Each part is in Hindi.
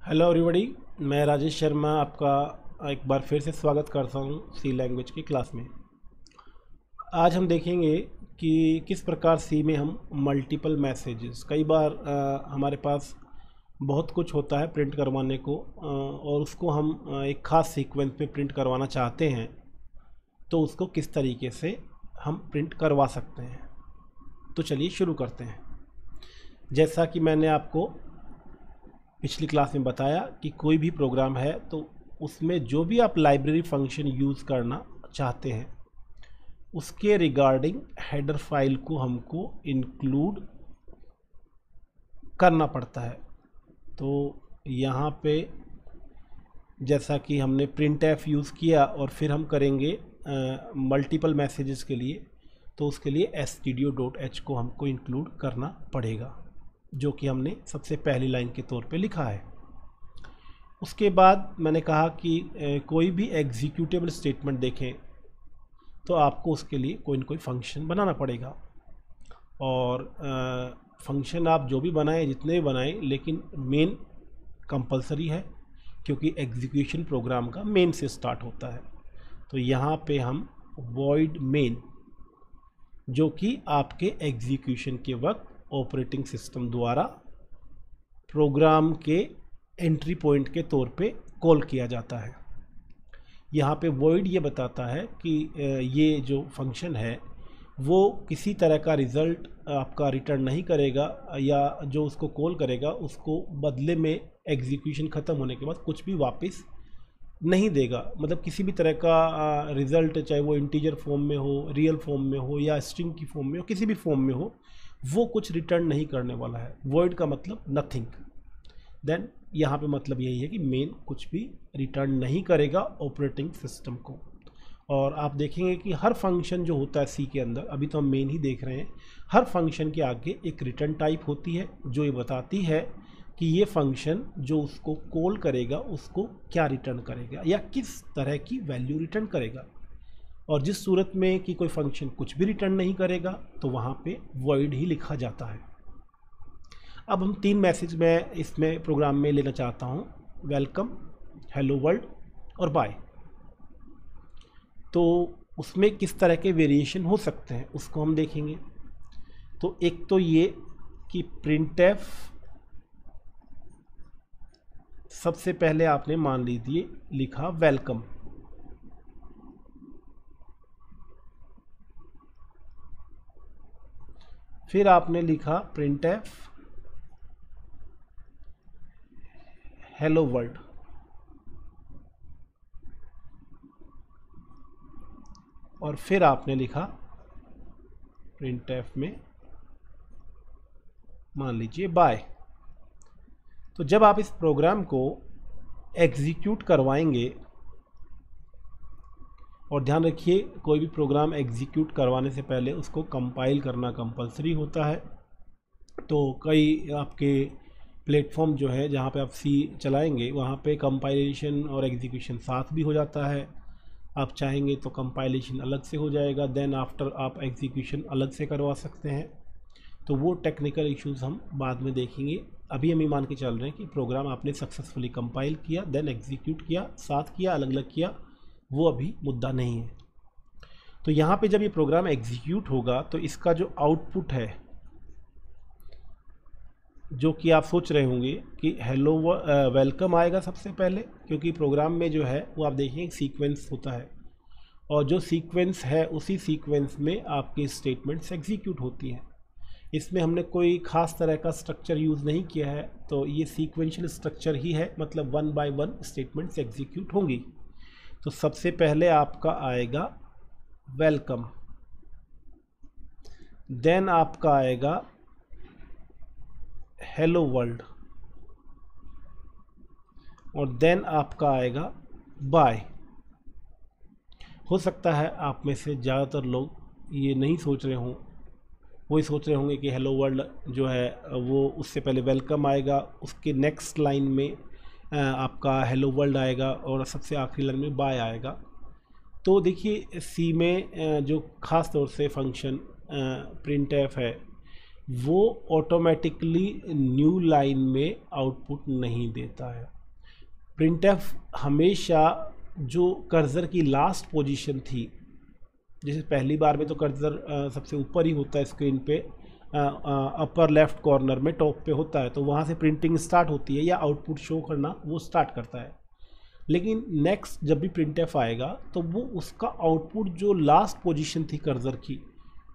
हेलो एवरीबॉडी, मैं राजेश शर्मा आपका एक बार फिर से स्वागत करता हूँ सी लैंग्वेज की क्लास में। आज हम देखेंगे कि किस प्रकार सी में हम मल्टीपल मैसेजेस, कई बार हमारे पास बहुत कुछ होता है प्रिंट करवाने को और उसको हम एक ख़ास सीक्वेंस में प्रिंट करवाना चाहते हैं, तो उसको किस तरीके से हम प्रिंट करवा सकते हैं। तो चलिए शुरू करते हैं। जैसा कि मैंने आपको पिछली क्लास में बताया कि कोई भी प्रोग्राम है तो उसमें जो भी आप लाइब्रेरी फंक्शन यूज़ करना चाहते हैं उसके रिगार्डिंग हेडर फाइल को हमको इंक्लूड करना पड़ता है। तो यहाँ पे जैसा कि हमने प्रिंट एफ यूज़ किया और फिर हम करेंगे मल्टीपल मैसेजेस के लिए, तो उसके लिए stdio.h को हमको इंक्लूड करना पड़ेगा, जो कि हमने सबसे पहली लाइन के तौर पे लिखा है। उसके बाद मैंने कहा कि कोई भी एग्जीक्यूटेबल स्टेटमेंट देखें तो आपको उसके लिए कोई न कोई फंक्शन बनाना पड़ेगा। और फंक्शन आप जो भी बनाएं, जितने भी बनाएं, लेकिन मेन कंपलसरी है क्योंकि एग्जीक्यूशन प्रोग्राम का मेन से स्टार्ट होता है। तो यहाँ पे हम वॉइड मेन, जो कि आपके एग्जीक्यूशन के वक्त ऑपरेटिंग सिस्टम द्वारा प्रोग्राम के एंट्री पॉइंट के तौर पे कॉल किया जाता है। यहाँ पे वॉइड ये बताता है कि ये जो फंक्शन है वो किसी तरह का रिज़ल्ट आपका रिटर्न नहीं करेगा, या जो उसको कॉल करेगा उसको बदले में एग्जीक्यूशन ख़त्म होने के बाद कुछ भी वापस नहीं देगा। मतलब किसी भी तरह का रिज़ल्ट, चाहे वो इंटीजर फॉर्म में हो, रियल फॉर्म में हो, या स्ट्रिंग की फॉर्म में हो, किसी भी फॉर्म में हो, वो कुछ रिटर्न नहीं करने वाला है। वॉइड का मतलब नथिंग। देन यहाँ पे मतलब यही है कि मेन कुछ भी रिटर्न नहीं करेगा ऑपरेटिंग सिस्टम को। और आप देखेंगे कि हर फंक्शन जो होता है सी के अंदर, अभी तो हम मेन ही देख रहे हैं, हर फंक्शन के आगे एक रिटर्न टाइप होती है जो ये बताती है कि ये फंक्शन जो उसको कॉल करेगा उसको क्या रिटर्न करेगा या किस तरह की वैल्यू रिटर्न करेगा। और जिस सूरत में कि कोई फंक्शन कुछ भी रिटर्न नहीं करेगा तो वहाँ पे वॉइड ही लिखा जाता है। अब हम 3 मैसेज मैं इसमें प्रोग्राम में लेना चाहता हूँ, वेलकम, हेलो वर्ल्ड और बाय। तो उसमें किस तरह के वेरिएशन हो सकते हैं उसको हम देखेंगे। तो एक तो ये कि प्रिंटफ, सबसे पहले आपने मान लीजिए लिखा वेलकम, फिर आपने लिखा प्रिंटफ हेलो वर्ल्ड, और फिर आपने लिखा प्रिंटफ में मान लीजिए बाय। तो जब आप इस प्रोग्राम को एग्जीक्यूट करवाएंगे, और ध्यान रखिए कोई भी प्रोग्राम एग्जीक्यूट करवाने से पहले उसको कंपाइल करना कंपलसरी होता है। तो कई आपके प्लेटफॉर्म जो है जहाँ पे आप सी चलाएंगे वहाँ पे कंपाइलेशन और एग्जीक्यूशन साथ भी हो जाता है। आप चाहेंगे तो कंपाइलेशन अलग से हो जाएगा, देन आफ्टर आप एग्जीक्यूशन अलग से करवा सकते हैं। तो वो टेक्निकल इश्यूज हम बाद में देखेंगे। अभी हम ये मान के चल रहे हैं कि प्रोग्राम आपने सक्सेसफुली कंपाइल किया, देन एग्जीक्यूट किया, साथ किया, अलग अलग किया, वो अभी मुद्दा नहीं है। तो यहाँ पे जब ये प्रोग्राम एग्जीक्यूट होगा तो इसका जो आउटपुट है, जो कि आप सोच रहे होंगे कि हेलो वेलकम आएगा सबसे पहले, क्योंकि प्रोग्राम में जो है वो आप देखेंगे सीक्वेंस होता है, और जो सीक्वेंस है उसी सीक्वेंस में आपकी स्टेटमेंट्स एग्जीक्यूट होती हैं। इसमें हमने कोई ख़ास तरह का स्ट्रक्चर यूज़ नहीं किया है, तो ये सीक्वेंशियल स्ट्रक्चर ही है, मतलब 1 बाय 1 स्टेटमेंट्स एग्जीक्यूट होंगी। तो सबसे पहले आपका आएगा वेलकम, देन आपका आएगा हेलो वर्ल्ड, और देन आपका आएगा बाय। हो सकता है आप में से ज़्यादातर लोग ये नहीं सोच रहे हों, वही सोच रहे होंगे कि हेलो वर्ल्ड जो है वो उससे पहले वेलकम आएगा, उसके नेक्स्ट लाइन में आपका हेलो वर्ल्ड आएगा, और सबसे आखिरी लाइन में बाय आएगा। तो देखिए सी में जो ख़ास तौर से फंक्शन प्रिंटफ है, वो ऑटोमेटिकली न्यू लाइन में आउटपुट नहीं देता है। प्रिंटफ हमेशा जो कर्सर की लास्ट पोजीशन थी, जैसे पहली बार में तो कर्सर सबसे ऊपर ही होता है स्क्रीन पे, अपर लेफ्ट कॉर्नर में टॉप पे होता है, तो वहाँ से प्रिंटिंग स्टार्ट होती है या आउटपुट शो करना वो स्टार्ट करता है। लेकिन नेक्स्ट जब भी प्रिंटफ आएगा तो वो उसका आउटपुट जो लास्ट पोजीशन थी कर्सर की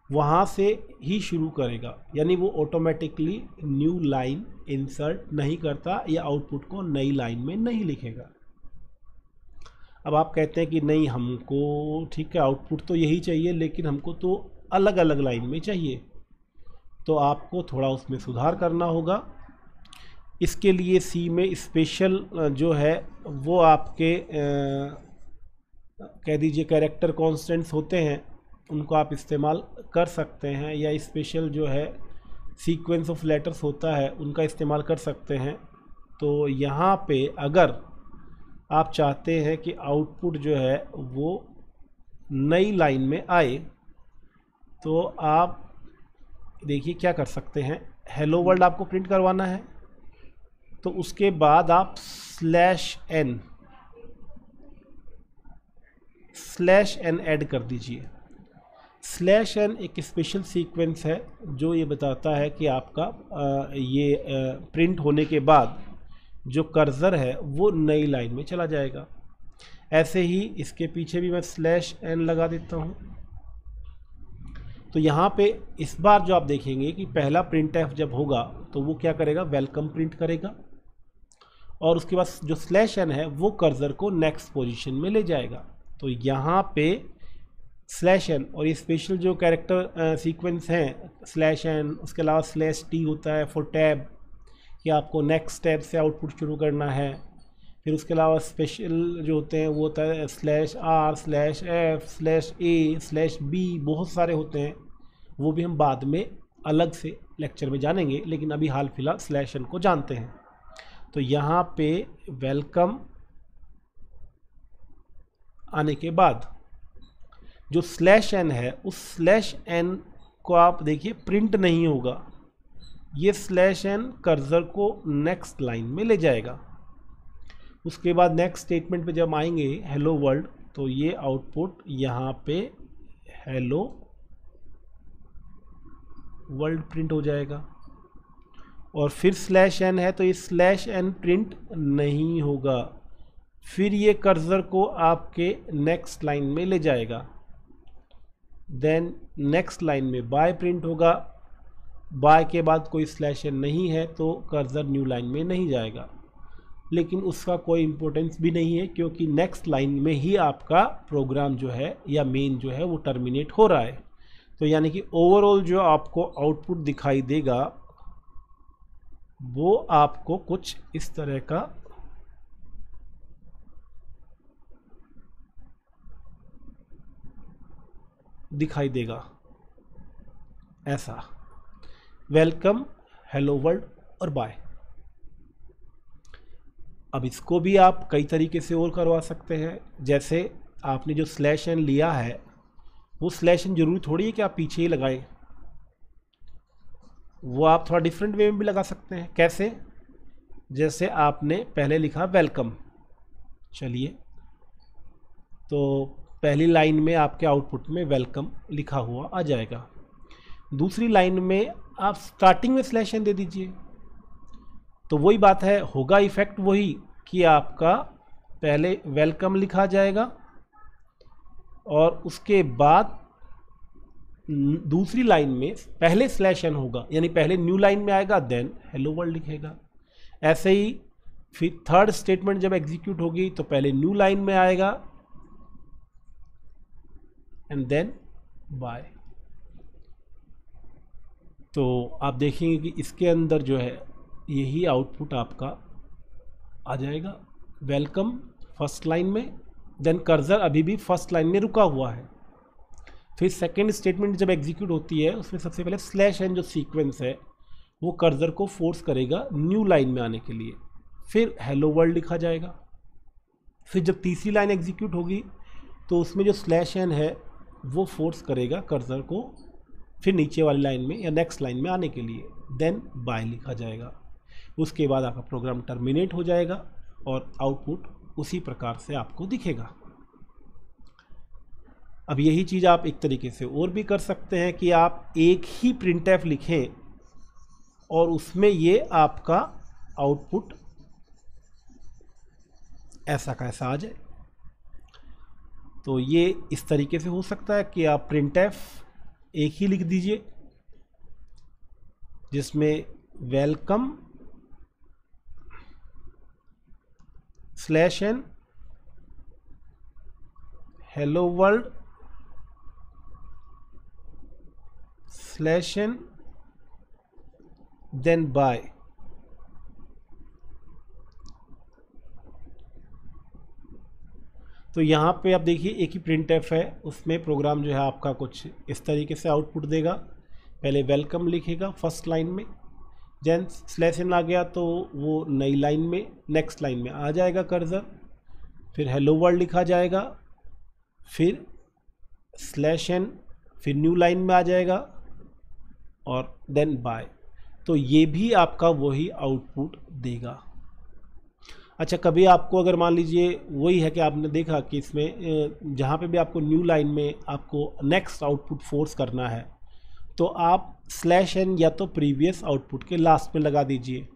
वहाँ से ही शुरू करेगा, यानी वो ऑटोमेटिकली न्यू लाइन इंसर्ट नहीं करता या आउटपुट को नई लाइन में नहीं लिखेगा। अब आप कहते हैं कि नहीं, हमको ठीक है आउटपुट तो यही चाहिए लेकिन हमको तो अलग अलग लाइन में चाहिए, तो आपको थोड़ा उसमें सुधार करना होगा। इसके लिए सी में स्पेशल जो है वो आपके कह दीजिए कैरेक्टर कांस्टेंट्स होते हैं, उनको आप इस्तेमाल कर सकते हैं, या स्पेशल जो है सीक्वेंस ऑफ लेटर्स होता है उनका इस्तेमाल कर सकते हैं। तो यहाँ पे अगर आप चाहते हैं कि आउटपुट जो है वो नई लाइन में आए तो आप देखिए क्या कर सकते हैं। हेलो वर्ल्ड आपको प्रिंट करवाना है तो उसके बाद आप /n ऐड कर दीजिए। /n एक स्पेशल सीक्वेंस है जो ये बताता है कि आपका ये प्रिंट होने के बाद जो कर्सर है वो नई लाइन में चला जाएगा। ऐसे ही इसके पीछे भी मैं /n लगा देता हूँ। तो यहाँ पे इस बार जो आप देखेंगे कि पहला प्रिंटफ जब होगा तो वो क्या करेगा, वेलकम प्रिंट करेगा, और उसके बाद जो /n है वो कर्सर को नेक्स्ट पोजीशन में ले जाएगा। तो यहाँ पे /n और ये स्पेशल जो कैरेक्टर सीक्वेंस हैं /n, उसके अलावा /t होता है फॉर टैब कि आपको नेक्स्ट टैब से आउटपुट शुरू करना है। फिर उसके अलावा स्पेशल जो होते हैं वो होता है /r/f/a/b, बहुत सारे होते हैं, वो भी हम बाद में अलग से लेक्चर में जानेंगे, लेकिन अभी हाल फिलहाल /n को जानते हैं। तो यहाँ पे वेलकम आने के बाद जो /n है उस /n को आप देखिए प्रिंट नहीं होगा, ये /n कर्सर को नेक्स्ट लाइन में ले जाएगा। उसके बाद नेक्स्ट स्टेटमेंट पे जब आएंगे हेलो वर्ल्ड तो ये आउटपुट यहाँ पे हेलो वर्ल्ड प्रिंट हो जाएगा। और फिर /n है तो ये /n प्रिंट नहीं होगा, फिर ये कर्सर को आपके नेक्स्ट लाइन में ले जाएगा। देन नेक्स्ट लाइन में बाय प्रिंट होगा, बाय के बाद कोई /n नहीं है तो कर्सर न्यू लाइन में नहीं जाएगा, लेकिन उसका कोई इम्पोर्टेंस भी नहीं है क्योंकि नेक्स्ट लाइन में ही आपका प्रोग्राम जो है या मेन जो है वो टर्मिनेट हो रहा है। तो यानी कि ओवरऑल जो आपको आउटपुट दिखाई देगा वो आपको कुछ इस तरह का दिखाई देगा, ऐसा वेलकम, हेलो वर्ल्ड और बाय। अब इसको भी आप कई तरीके से और करवा सकते हैं, जैसे आपने जो /n लिया है वो /n जरूरी थोड़ी है कि आप पीछे ही लगाएं, वो आप थोड़ा डिफरेंट वे में भी लगा सकते हैं। कैसे, जैसे आपने पहले लिखा वेलकम, चलिए तो पहली लाइन में आपके आउटपुट में वेलकम लिखा हुआ आ जाएगा। दूसरी लाइन में आप स्टार्टिंग में /n दे दीजिए, तो वही बात है, होगा इफेक्ट वही कि आपका पहले वेलकम लिखा जाएगा और उसके बाद दूसरी लाइन में पहले /n होगा, यानी पहले न्यू लाइन में आएगा देन हेलो वर्ल्ड लिखेगा। ऐसे ही फिर थर्ड स्टेटमेंट जब एग्जीक्यूट होगी तो पहले न्यू लाइन में आएगा एंड देन बाय। तो आप देखेंगे कि इसके अंदर जो है यही आउटपुट आपका आ जाएगा, वेलकम फर्स्ट लाइन में, देन कर्सर अभी भी फर्स्ट लाइन में रुका हुआ है। फिर सेकेंड स्टेटमेंट जब एग्जीक्यूट होती है उसमें सबसे पहले /n जो सीक्वेंस है वो कर्सर को फोर्स करेगा न्यू लाइन में आने के लिए, फिर हेलो वर्ल्ड लिखा जाएगा। फिर जब तीसरी लाइन एग्जीक्यूट होगी तो उसमें जो /n है वो फोर्स करेगा कर्सर को फिर नीचे वाली लाइन में या नेक्स्ट लाइन में आने के लिए देन बाय लिखा जाएगा। उसके बाद आपका प्रोग्राम टर्मिनेट हो जाएगा और आउटपुट उसी प्रकार से आपको दिखेगा। अब यही चीज़ आप एक तरीके से और भी कर सकते हैं कि आप एक ही printf लिखें और उसमें ये आपका आउटपुट ऐसा का ऐसा आ जाए। तो ये इस तरीके से हो सकता है कि आप printf एक ही लिख दीजिए जिसमें welcome /n hello world /n then bye. तो यहाँ पे आप देखिए एक ही printf है, उसमें प्रोग्राम जो है आपका कुछ इस तरीके से आउटपुट देगा। पहले वेलकम लिखेगा फर्स्ट लाइन में, देन /n आ गया तो वो नई लाइन में नेक्स्ट लाइन में आ जाएगा कर्सर, फिर हेलो वर्ल्ड लिखा जाएगा, फिर /n फिर न्यू लाइन में आ जाएगा और देन बाय। तो ये भी आपका वही आउटपुट देगा। अच्छा, कभी आपको अगर मान लीजिए वही है कि आपने देखा कि इसमें जहाँ पे भी आपको न्यू लाइन में आपको नेक्स्ट आउटपुट फोर्स करना है तो आप /n या तो प्रीवियस आउटपुट के लास्ट में लगा दीजिए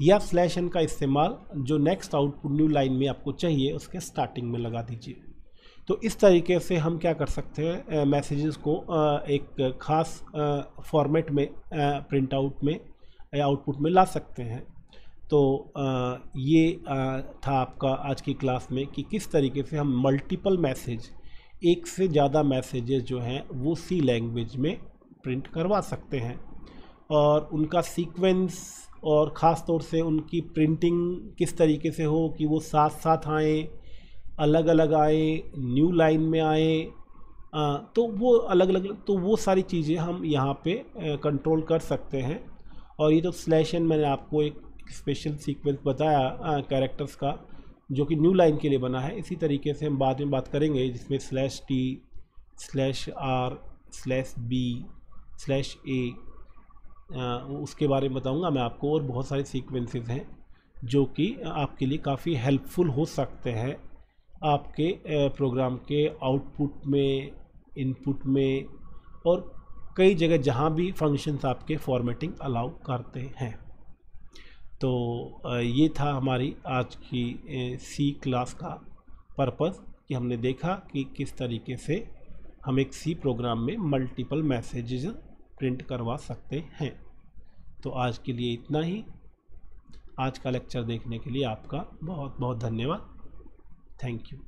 या /n का इस्तेमाल जो नेक्स्ट आउटपुट न्यू लाइन में आपको चाहिए उसके स्टार्टिंग में लगा दीजिए। तो इस तरीके से हम क्या कर सकते हैं, मैसेजेस को एक ख़ास फॉर्मेट में प्रिंट आउट में या आउटपुट में ला सकते हैं। तो ये था आपका आज की क्लास में कि किस तरीके से हम मल्टीपल मैसेज, एक से ज़्यादा मैसेजेस जो हैं वो सी लैंग्वेज में प्रिंट करवा सकते हैं और उनका सीक्वेंस और ख़ास तौर से उनकी प्रिंटिंग किस तरीके से हो कि वो साथ साथ आए, अलग अलग आए, न्यू लाइन में आए, तो वो अलग अलग, तो वो सारी चीज़ें हम यहाँ पे कंट्रोल कर सकते हैं। और ये तो /n मैंने आपको एक स्पेशल सीक्वेंस बताया कैरेक्टर्स का जो कि न्यू लाइन के लिए बना है। इसी तरीके से हम बाद में बात करेंगे जिसमें /t /r /b /a उसके बारे में बताऊंगा मैं आपको। और बहुत सारे सीक्वेंसेस हैं जो कि आपके लिए काफ़ी हेल्पफुल हो सकते हैं आपके प्रोग्राम के आउटपुट में, इनपुट में और कई जगह जहाँ भी फंक्शंस आपके फॉर्मेटिंग अलाउ करते हैं। तो ये था हमारी आज की सी क्लास का पर्पस कि हमने देखा कि किस तरीके से हम एक सी प्रोग्राम में मल्टीपल मैसेजेस प्रिंट करवा सकते हैं। तो आज के लिए इतना ही। आज का लेक्चर देखने के लिए आपका बहुत बहुत धन्यवाद। Thank you.